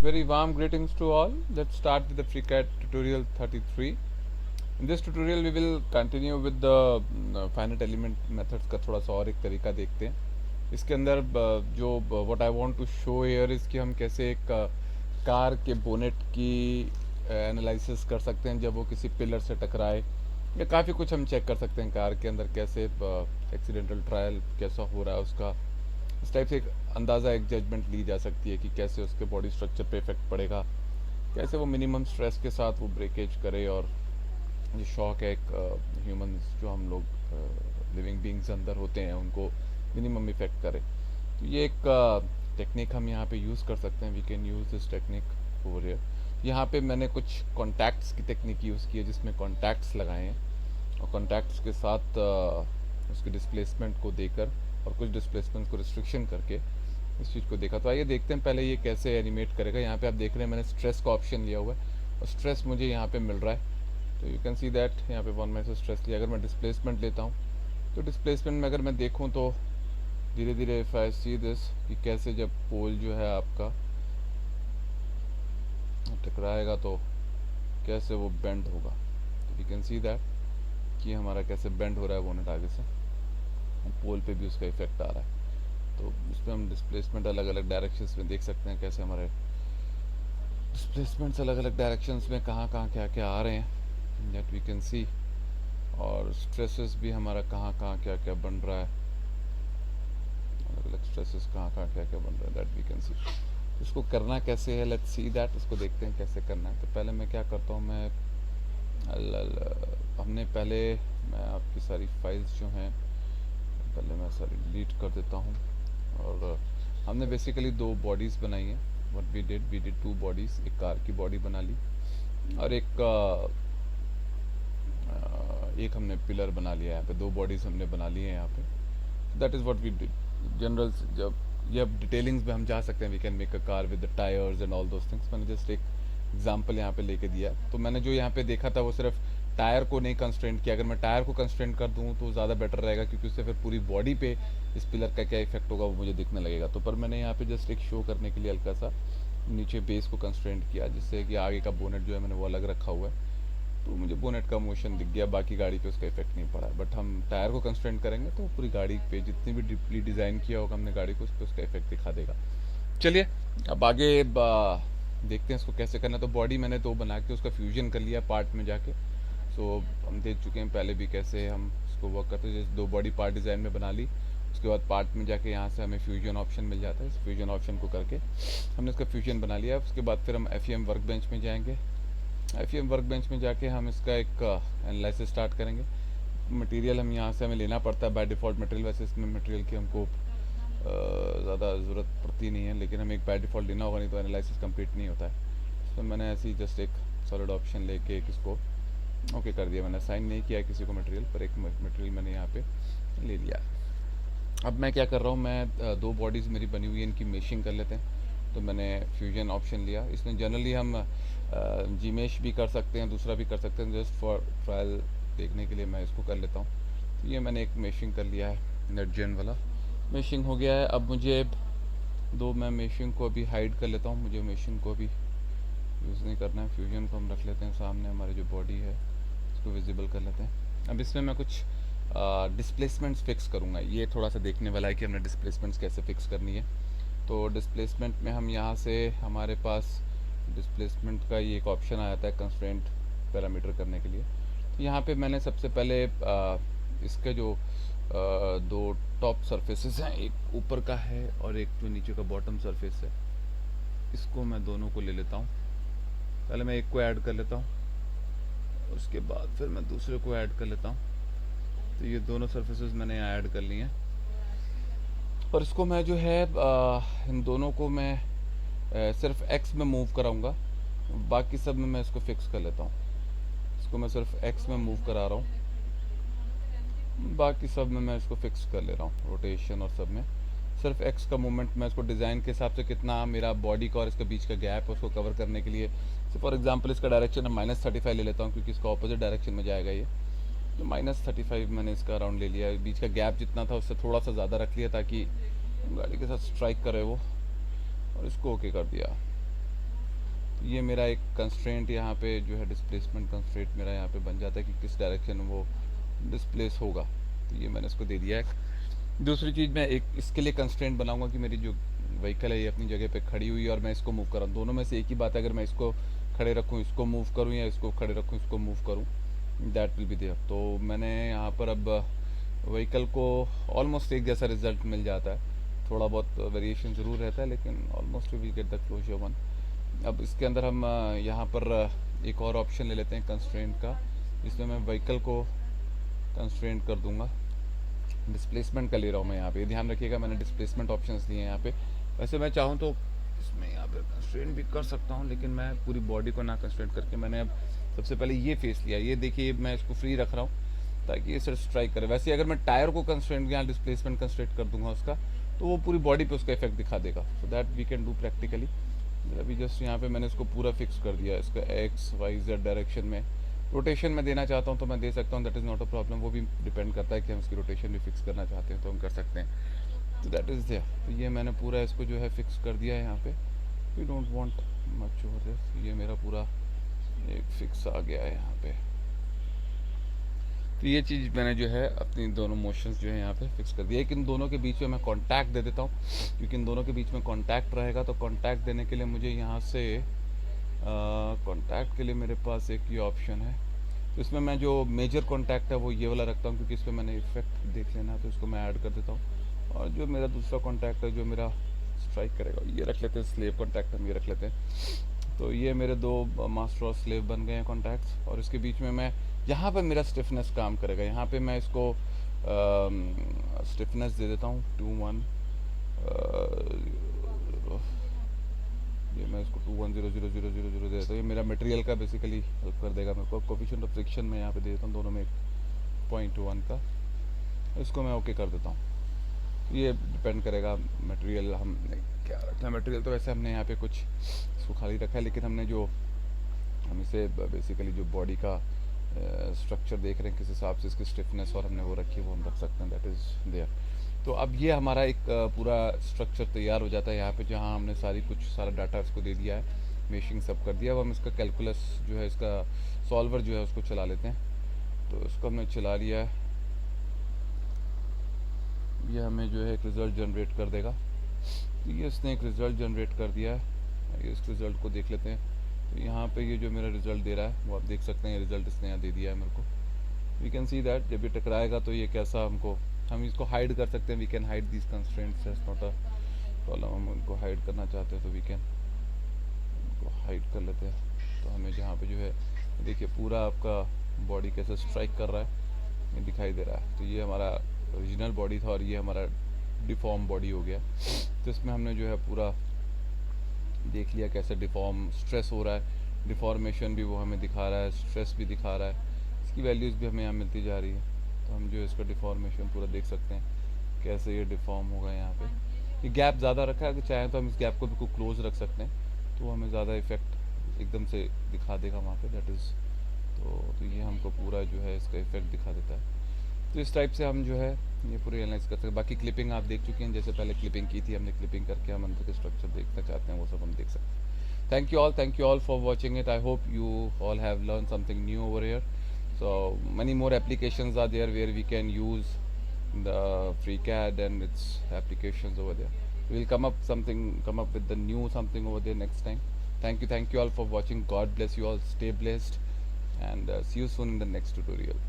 Very warm greetings to all. Let's start with the FreeCAD tutorial 33. In this tutorial we will continue with the finite element methods का थोड़ा सा और एक तरीका देखते हैं. इसके अंदर जो what I want to show here is कि हम कैसे एक कार के बोनेट की एनालिसिस कर सकते हैं जब वो किसी पिलर से टकराए, या काफ़ी कुछ हम चेक कर सकते हैं कार के अंदर कैसे एक्सीडेंटल ट्रायल कैसा हो रहा है उसका. इस टाइप से एक अंदाज़ा, एक जजमेंट ली जा सकती है कि कैसे उसके बॉडी स्ट्रक्चर पे इफेक्ट पड़ेगा, कैसे वो मिनिमम स्ट्रेस के साथ वो ब्रेकेज करे, और जो शॉक है एक ह्यूमंस जो हम लोग लिविंग बींग्स अंदर होते हैं उनको मिनिमम इफेक्ट करे. तो ये एक टेक्निक हम यहाँ पे यूज़ कर सकते हैं. We can use this technique over here. यहाँ पे मैंने कुछ कॉन्टैक्ट्स की टेक्निक यूज़ की है जिसमें कॉन्टैक्ट्स लगाए हैं, और कॉन्टैक्ट्स के साथ उसके डिस्प्लेसमेंट को देकर और कुछ डिस्प्लेसमेंट को रिस्ट्रिक्शन करके इस चीज़ को देखा. तो आइए देखते हैं पहले ये कैसे एनिमेट करेगा. यहाँ पे आप देख रहे हैं मैंने स्ट्रेस का ऑप्शन लिया हुआ है और स्ट्रेस मुझे यहाँ पे मिल रहा है. तो यू कैन सी दैट यहाँ पे 1 से स्ट्रेस लिया. अगर मैं डिस्प्लेसमेंट लेता हूँ तो डिस्प्लेसमेंट में अगर मैं देखूँ तो धीरे धीरे इफ आई सी दिस कि कैसे जब पोल जो है आपका टकराएगा तो कैसे वो बेंड होगा. तो यू कैन सी दैट कि हमारा कैसे बेंड हो रहा है बोनेट आगे से, पोल पे भी उसका इफेक्ट आ रहा है. तो उसमें हम डिस्प्लेसमेंट अलग अलग डायरेक्शंस में देख सकते हैं कैसे हमारे डिस्प्लेसमेंट्स अलग अलग डायरेक्शंस में कहाँ कहाँ क्या क्या आ रहे हैं, दैट वी कैन सी. और स्ट्रेसेस भी हमारा कहाँ कहाँ क्या क्या बन रहा है, अलग अलग स्ट्रेसेस कहाँ कहाँ क्या क्या बन रहा है, दैट वी कैन सी. इसको करना कैसे है, लेट्स सी दैट. इसको देखते हैं कैसे करना है. तो पहले मैं क्या करता हूँ, मैं हमने पहले मैं आपकी सारी फाइल्स जो हैं पहले मैं सारी डिलीट कर देता हूँ. और हमने बेसिकली 2 बॉडीज़ बनाई हैं. What we did 2 bodies. एक कार की बॉडी बना ली और एक हमने पिलर बना लिया. यहाँ पे 2 बॉडीज़ हमने बना ली हैं यहाँ पे. That is what we did. General जब ये अब डिटेलिंग्स में हम जा सकते हैं. We can make a car with the tyres and all those things. मैंने जस्ट एक एग्जाम्पल यहाँ पे लेके दिया. तो मैंने जो यहाँ पे देखा था वो सिर्फ टायर को नहीं कंस्ट्रेंट किया. अगर मैं टायर को कंस्ट्रेंट कर दूँ तो ज़्यादा बेटर रहेगा, क्योंकि उससे फिर पूरी बॉडी पे इस पिलर का क्या इफेक्ट होगा वो मुझे दिखने लगेगा. तो पर मैंने यहाँ पे जस्ट एक शो करने के लिए हल्का सा नीचे बेस को कंस्ट्रेंट किया, जिससे कि आगे का बोनेट जो है मैंने वो अलग रखा हुआ है. तो मुझे बोनेट का मोशन दिख गया, बाकी गाड़ी पे उसका इफेक्ट नहीं पड़ा. बट हम टायर को कंस्ट्रेंट करेंगे तो पूरी गाड़ी पे जितनी भी डीपली डिज़ाइन किया होगा हमने गाड़ी को, उस पर उसका इफेक्ट दिखा देगा. चलिए अब आगे देखते हैं इसको कैसे करना. तो बॉडी मैंने 2 बना के उसका फ्यूजन कर लिया पार्ट में जाके. सो हम देख चुके हैं पहले भी कैसे हम इसको वर्क करते हैं. जैसे 2 बॉडी पार्ट डिज़ाइन में बना ली, उसके बाद पार्ट में जाके यहाँ से हमें फ्यूजन ऑप्शन मिल जाता है. इस फ्यूजन ऑप्शन को करके हमने इसका फ्यूजन बना लिया. उसके बाद फिर हम FEM वर्क बेंच में जाएंगे. FEM वर्क बेंच में जाके हम इसका एक एनालिसिस स्टार्ट करेंगे. मटेरियल हम यहाँ से हमें लेना पड़ता है बाय डिफ़ॉल्ट मटेरियल. वैसे इसमें मटेरियल की हमको ज़्यादा ज़रूरत पड़ती नहीं है, लेकिन हमें एक बाय डिफ़ॉल्ट लेना होगा, नहीं तो एनालिसिस कंप्लीट नहीं होता है. तो मैंने ऐसे ही जस्ट एक सॉलिड ऑप्शन लेके एक इसको ओके कर दिया. मैंने असाइन नहीं किया किसी को मटेरियल, पर एक मटेरियल मैंने यहाँ पे ले लिया. अब मैं क्या कर रहा हूँ, मैं 2 बॉडीज़ मेरी बनी हुई है, इनकी मेशिंग कर लेते हैं. तो मैंने फ्यूजन ऑप्शन लिया. इसमें जनरली हम जीमेश भी कर सकते हैं, दूसरा भी कर सकते हैं. जस्ट फॉर ट्रायल देखने के लिए मैं इसको कर लेता हूँ. तो ये मैंने एक मेशिंग कर लिया है, नेटजेन वाला मेशिंग हो गया है. अब मुझे 2 मैं मेशिंग को अभी हाइड कर लेता हूँ. मुझे मेशिंग को अभी यूज़ नहीं करना है. फ्यूजन को हम रख लेते हैं सामने, हमारी जो बॉडी है उसको विजिबल कर लेते हैं. अब इसमें मैं कुछ डिस्प्लेसमेंट्स फिक्स करूँगा. ये थोड़ा सा देखने वाला है कि हमने डिस्प्लेसमेंट्स कैसे फिक्स करनी है. तो डिस्प्लेसमेंट में हम यहाँ से हमारे पास डिस्प्लेसमेंट का ये एक ऑप्शन आ जाता है कंस्ट्रेंट पैरामीटर करने के लिए. तो यहाँ पे मैंने सबसे पहले इसके जो 2 टॉप सरफेसेस हैं, एक ऊपर का है और एक जो नीचे का बॉटम सरफेस है, इसको मैं दोनों को ले लेता हूँ. पहले मैं एक को ऐड कर लेता हूँ, उसके बाद फिर मैं दूसरे को ऐड कर लेता हूँ. तो ये दोनों सरफेसेस मैंने यहाँ ऐड कर लिए हैं. और इसको मैं जो है इन दोनों को मैं सिर्फ X में मूव कराऊंगा, बाकी सब में मैं इसको फिक्स कर लेता हूँ. इसको मैं सिर्फ X में मूव करा रहा हूँ, बाकी सब में मैं इसको फिक्स कर ले रहा हूँ. रोटेशन और सब में सिर्फ X का मूवमेंट मैं इसको डिज़ाइन के हिसाब से कितना मेरा बॉडी का और इसके बीच का गैप है उसको कवर करने के लिए. तो फॉर एग्जांपल इसका डायरेक्शन मैं -35 ले लेता हूँ, क्योंकि इसका ऑपोजिट डायरेक्शन में जाएगा ये. तो -35 मैंने इसका अराउंड ले लिया. बीच का गैप जितना था उससे थोड़ा सा ज़्यादा रख लिया ताकि गाड़ी के साथ स्ट्राइक करे वो, और इसको ओके कर दिया. ये मेरा एक कंस्ट्रेंट यहाँ पे जो है डिस्प्लेसमेंट कंस्ट्रेंट मेरा यहाँ पे बन जाता है कि किस डायरेक्शन में वो डिस्प्लेस होगा। तो ये मैंने इसको दे दिया है। दूसरी चीज़ मैं एक इसके लिए कंस्ट्रेंट बनाऊंगा कि मेरी जो व्हीकल है ये अपनी जगह पे खड़ी हुई है और मैं इसको मूव कर रहा हूँ। दोनों में से एक ही बात है, अगर मैं इसको खड़े रखूँ इसको मूव करूँ या इसको खड़े रखूँ इसको मूव करूँ, दैट विल बी देयर। तो मैंने यहाँ पर अब व्हीकल को ऑलमोस्ट एक जैसा रिजल्ट मिल जाता है। थोड़ा बहुत वेरिएशन ज़रूर रहता है लेकिन almost we will get the closer one. अब इसके अंदर हम यहाँ पर एक और ऑप्शन ले लेते हैं कंस्ट्रेंट का, जिसमें मैं व्हीकल को कंस्ट्रेंट कर दूंगा। डिस्प्लेसमेंट का ले रहा हूँ मैं यहाँ पे, ध्यान रखिएगा मैंने डिस्प्लेसमेंट ऑप्शंस लिए हैं यहाँ पे। वैसे मैं चाहूँ तो इसमें यहाँ पे कंस्ट्रेंट भी कर सकता हूँ, लेकिन मैं पूरी बॉडी को ना कंस्ट्रेंट करके मैंने अब सबसे पहले ये फेस लिया। ये देखिए मैं इसको फ्री रख रहा हूँ ताकि ये सिर्फ स्ट्राइक करे। वैसे अगर मैं टायर को कंस्ट्रेंट यहाँ डिस्प्लेसमेंट कंस्ट्रेंट कर दूंगा उसका, तो वो पूरी बॉडी पे उसका इफेक्ट दिखा देगा। So that we can do practically. अभी जस्ट यहाँ पे मैंने इसको पूरा फिक्स कर दिया, इसका एक्स वाई जेड डायरेक्शन में रोटेशन में देना चाहता हूँ तो मैं दे सकता हूँ, that is not a problem. वो भी डिपेंड करता है कि हम इसकी रोटेशन भी फिक्स करना चाहते हैं तो हम कर सकते हैं। तो दैट इज़ देयर। तो ये मैंने पूरा इसको जो है फिक्स कर दिया है यहाँ पे। We don't want much over this. ये मेरा पूरा एक फिक्स आ गया है यहाँ पे। तो ये चीज़ मैंने जो है अपनी दोनों मोशंस जो है यहाँ पे फिक्स कर दिया। इन दोनों के बीच में मैं कांटेक्ट दे देता हूँ, क्योंकि इन दोनों के बीच में कांटेक्ट रहेगा। तो कांटेक्ट देने के लिए मुझे यहाँ से कांटेक्ट के लिए मेरे पास एक ये ऑप्शन है। तो इसमें मैं जो मेजर कांटेक्ट है वो ये वाला रखता हूँ, क्योंकि इस पर मैंने इफेक्ट देख लेना है, तो इसको मैं ऐड कर देता हूँ। और जो मेरा दूसरा कांटेक्ट है जो मेरा स्ट्राइक करेगा, ये रख लेते हैं स्लेव कांटेक्ट, हम ये रख लेते हैं। तो ये मेरे दो मास्टर और स्लेव बन गए हैं कॉन्टैक्ट्स। और इसके बीच में मैं यहाँ पर मेरा स्टिफनेस काम करेगा। यहाँ पे मैं इसको स्टिफनेस दे देता हूँ 2-1। ये मैं इसको 2-1-0-0-0-0-0 दे देता हूँ। ये मेरा मटेरियल का बेसिकली हेल्प कर देगा मेरे को। कोफिशिएंट ऑफ फ्रिक्शन में यहाँ पे दे देता हूँ दोनों में 0.1 का। इसको मैं ओके कर देता हूँ। ये डिपेंड करेगा मटेरियल हमने क्या रखा है। मटेरियल तो वैसे हमने यहाँ पे कुछ इसको खाली रखा है, लेकिन हमने जो हम इसे बेसिकली जो बॉडी का स्ट्रक्चर देख रहे हैं किस हिसाब से इसकी स्टिफनेस और हमने वो रखी है वो हम रख सकते हैं, दैट इज़ देयर। तो अब ये हमारा एक पूरा स्ट्रक्चर तैयार हो जाता है यहाँ पे, जहाँ हमने सारा डाटा इसको दे दिया है, मेशिंग सब कर दिया। अब हम इसका कैलकुलस जो है इसका सॉल्वर जो है उसको चला लेते हैं। तो इसको हमने चला लिया है, ये हमें जो है एक रिज़ल्ट जनरेट कर देगा। तो ये इसने एक रिज़ल्ट जनरेट कर दिया है। ये इस रिज़ल्ट को देख लेते हैं। तो यहाँ पे ये जो मेरा रिज़ल्ट दे रहा है वो आप देख सकते हैं, रिज़ल्ट इसने यहाँ दे दिया है मेरे को। वी कैन सी दैट जब ये टकराएगा तो ये कैसा हम इसको हाइड कर सकते हैं। We can hide this constraints, it's not a problem. हम उनको हाइड करना चाहते हैं तो वी कैन उनको हाइड कर लेते हैं। तो हमें जहाँ पे जो है देखिए पूरा आपका बॉडी कैसे स्ट्राइक कर रहा है ये दिखाई दे रहा है। तो ये हमारा ओरिजिनल बॉडी था और ये हमारा डिफॉर्म बॉडी हो गया। तो इसमें हमने जो है पूरा देख लिया कैसे डिफॉर्म स्ट्रेस हो रहा है, डिफॉर्मेशन भी वो हमें दिखा रहा है, स्ट्रेस भी दिखा रहा है, इसकी वैल्यूज़ भी हमें यहाँ मिलती जा रही है। तो हम जो इसका डिफॉर्मेशन पूरा देख सकते हैं कैसे ये डिफॉर्म होगा। यहाँ पे ये गैप ज़्यादा रखा है, अगर चाहें तो हम इस गैप को बिल्कुल क्लोज रख सकते हैं तो हमें ज़्यादा इफेक्ट एकदम से दिखा देगा वहाँ पे, दैट इज़। तो ये हमको पूरा जो है इसका इफेक्ट दिखा देता है। तो इस टाइप से हम जो है ये पूरी एनालाइज कर सकते हैं। बाकी क्लिपिंग आप देख चुके हैं, जैसे पहले क्लिपिंग की थी हमने, क्लिपिंग करके हम अंदर के स्ट्रक्चर देखना चाहते हैं वो सब हम देख सकते हैं। Thank you all for watching it. I hope you all have learn something new over here. So many more applications are there where we can use the FreeCAD and its applications over there. We'll come up with the new something over there next time. Thank you all for watching. God bless you all. Stay blessed and see you soon in the next tutorial.